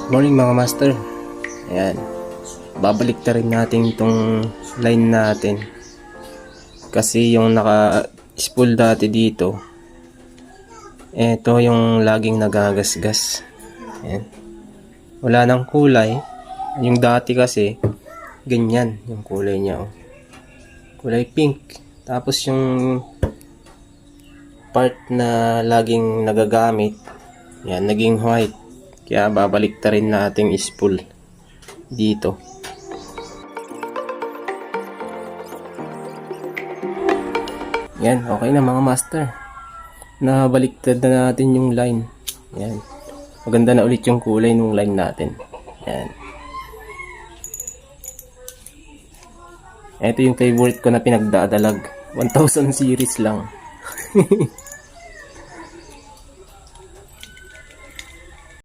Morning mga master. Ayan. Babalik na rin natin itong line natin. Kasi yung naka-spool dati dito, ito yung laging nagagasgas. Ayan. Wala nang kulay. Yung dati kasi, ganyan yung kulay niya. Oh. Kulay pink. Tapos yung part na laging nagagamit, yan, naging white. Kaya babalik na rin natin spool dito. Yan, okay na mga master. Nabaliktad na natin yung line. Yan. Maganda na ulit yung kulay ng line natin. Yan. Ito yung favorite ko na pinagdadalag. 1000 series lang.